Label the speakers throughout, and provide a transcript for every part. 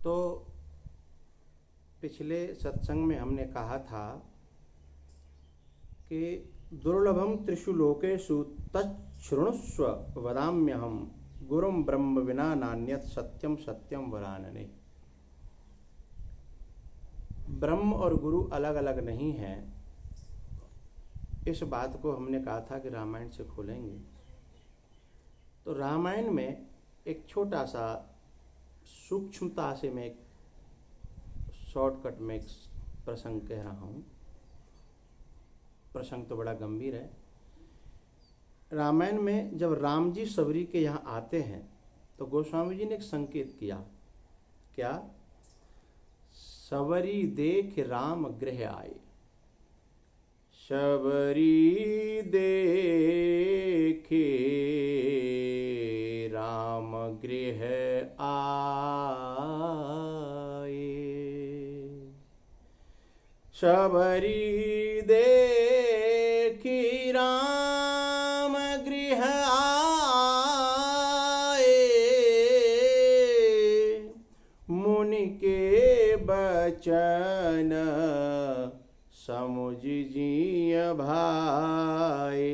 Speaker 1: तो पिछले सत्संग में हमने कहा था कि दुर्लभम त्रिषु लोकेषु तच्छृणुष्व वदाम्यहम गुरुम ब्रह्म विना नान्यत सत्यम सत्यम वरानने। ब्रह्म और गुरु अलग अलग नहीं हैं। इस बात को हमने कहा था कि रामायण से खोलेंगे। तो रामायण में एक छोटा सा सूक्ष्मता से मैं एक शॉर्टकट में एक प्रसंग कह रहा हूँ। प्रसंग तो बड़ा गंभीर है। रामायण में जब राम जी सबरी के यहाँ आते हैं तो गोस्वामी जी ने एक संकेत किया। क्या? सबरी देख राम गृह आए। सबरी देखे राम गृह आए। सबरी देखी राम गृह आए। मुनि के बचन समुझ जिय भाए।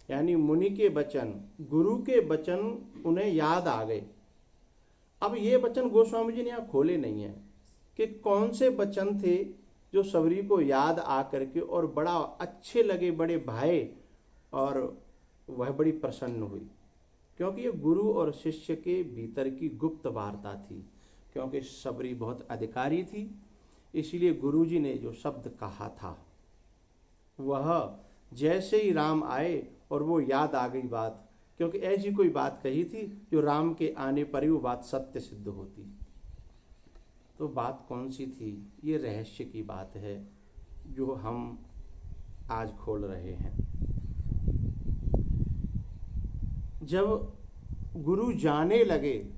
Speaker 1: यानी मुनि के वचन, गुरु के वचन उन्हें याद आ गए। अब ये वचन गोस्वामी जी ने यहाँ खोले नहीं है कि कौन से वचन थे जो सबरी को याद आ करके और बड़ा अच्छे लगे, बड़े भाए और वह बड़ी प्रसन्न हुई। क्योंकि ये गुरु और शिष्य के भीतर की गुप्त वार्ता थी। क्योंकि सबरी बहुत अधिकारी थी, इसलिए गुरु जी ने जो शब्द कहा था वह जैसे ही राम आए और वो याद आ गई बात। क्योंकि ऐसी कोई बात कही थी जो राम के आने पर ही वो बात सत्य सिद्ध होती। तो बात कौन सी थी? ये रहस्य की बात है जो हम आज खोल रहे हैं। जब गुरु जाने लगे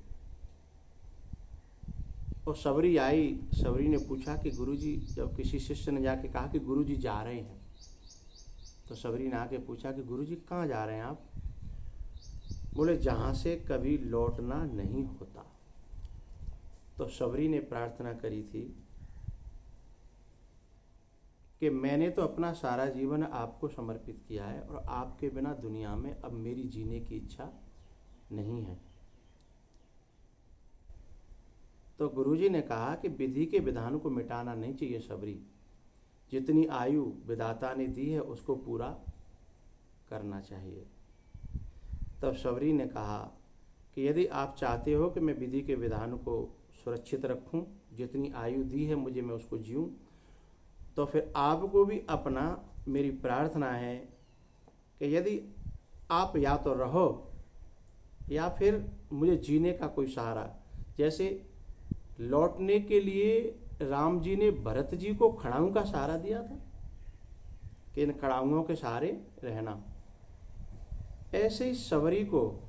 Speaker 1: और सबरी आई, सबरी ने पूछा कि गुरुजी, जब किसी शिष्य ने जाके कहा कि गुरुजी जा रहे हैं, तो सबरी ने आके पूछा कि गुरुजी कहाँ जा रहे हैं आप? बोले जहाँ से कभी लौटना नहीं होता। तो सबरी ने प्रार्थना करी थी कि मैंने तो अपना सारा जीवन आपको समर्पित किया है और आपके बिना दुनिया में अब मेरी जीने की इच्छा नहीं है। तो गुरुजी ने कहा कि विधि के विधान को मिटाना नहीं चाहिए सबरी। जितनी आयु विधाता ने दी है उसको पूरा करना चाहिए। तब सबरी ने कहा कि यदि आप चाहते हो कि मैं विधि के विधान को सुरक्षित रखूं, जितनी आयु दी है मुझे मैं उसको जीऊं, तो फिर आपको भी अपना, मेरी प्रार्थना है कि यदि आप या तो रहो या फिर मुझे जीने का कोई सहारा। जैसे लौटने के लिए राम जी ने भरत जी को खड़ाऊ का सहारा दिया था कि इन खड़ाऊओं के सहारे रहना, ऐसे ही सबरी को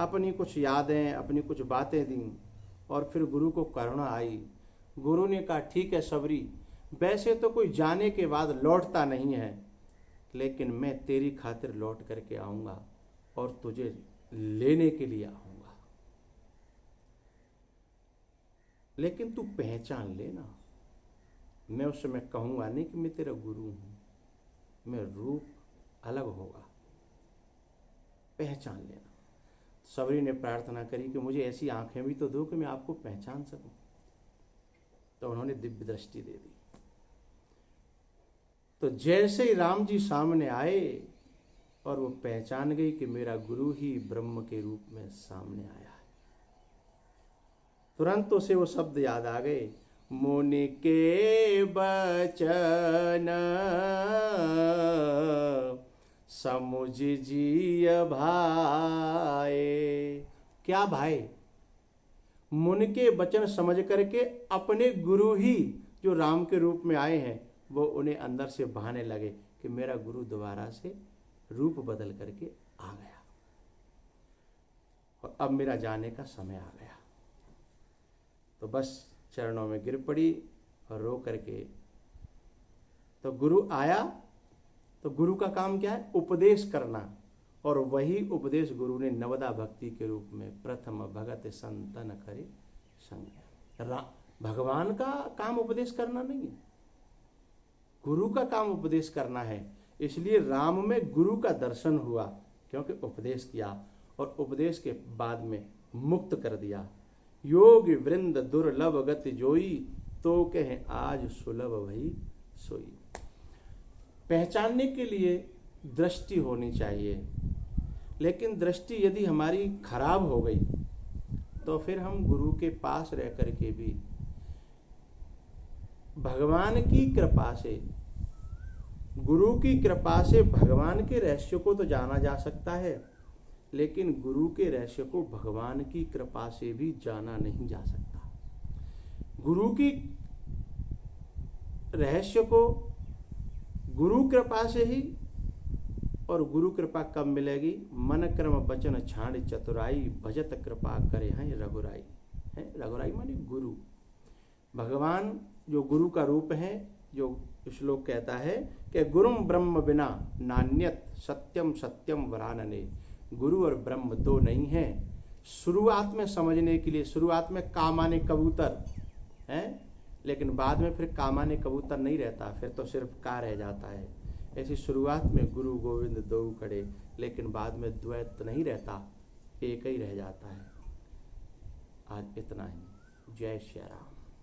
Speaker 1: अपनी कुछ यादें, अपनी कुछ बातें दी और फिर गुरु को करुणा आई। गुरु ने कहा ठीक है सबरी, वैसे तो कोई जाने के बाद लौटता नहीं है, लेकिन मैं तेरी खातिर लौट करके आऊँगा और तुझे लेने के लिए आऊँगा, लेकिन तू पहचान लेना। मैं उस समय कहूँगा नहीं कि मैं तेरा गुरु हूँ, मैं रूप अलग होगा, पहचान लेना। सबरी ने प्रार्थना करी कि मुझे ऐसी आंखें भी तो दो कि मैं आपको पहचान सकूं। तो उन्होंने दिव्य दृष्टि दे दी। तो जैसे ही राम जी सामने आए और वो पहचान गई कि मेरा गुरु ही ब्रह्म के रूप में सामने आया है, तुरंत उसे वो शब्द याद आ गए, मुनि के बचन समुझ जिय भाए। क्या भाई? मुनि के वचन समझ करके अपने गुरु ही जो राम के रूप में आए हैं वो उन्हें अंदर से भाने लगे कि मेरा गुरु दोबारा से रूप बदल करके आ गया और अब मेरा जाने का समय आ गया। तो बस चरणों में गिर पड़ी और रो करके। तो गुरु आया तो गुरु का काम क्या है? उपदेश करना। और वही उपदेश गुरु ने नवदा भक्ति के रूप में प्रथम भगत संतन करे संग। भगवान का काम उपदेश करना नहीं है, गुरु का काम उपदेश करना है। इसलिए राम में गुरु का दर्शन हुआ, क्योंकि उपदेश किया और उपदेश के बाद में मुक्त कर दिया। योग वृंद दुर्लभ गति जोई, तो कहे आज सुलभ भई सोई। पहचानने के लिए दृष्टि होनी चाहिए, लेकिन दृष्टि यदि हमारी खराब हो गई तो फिर हम गुरु के पास रह करके भी भगवान की कृपा से, गुरु की कृपा से भगवान के रहस्य को तो जाना जा सकता है, लेकिन गुरु के रहस्य को भगवान की कृपा से भी जाना नहीं जा सकता। गुरु की रहस्य को गुरु कृपा से ही, और गुरु कृपा कब मिलेगी? मन क्रम वचन छाड़ चतुराई, भजत कृपा करे हैं रघुराई। है रघुराई माने गुरु, भगवान जो गुरु का रूप है। जो श्लोक कहता है कि गुरुम ब्रह्म बिना नान्यत सत्यम सत्यम वरानने। गुरु और ब्रह्म दो नहीं है। शुरुआत में समझने के लिए, शुरुआत में कामाने कबूतर है, लेकिन बाद में फिर कामाने कबूतर नहीं रहता, फिर तो सिर्फ का रह जाता है। ऐसी शुरुआत में गुरु गोविंद दो खड़े, लेकिन बाद में द्वैत नहीं रहता, एक ही रह जाता है। आज इतना ही। जय श्री राम।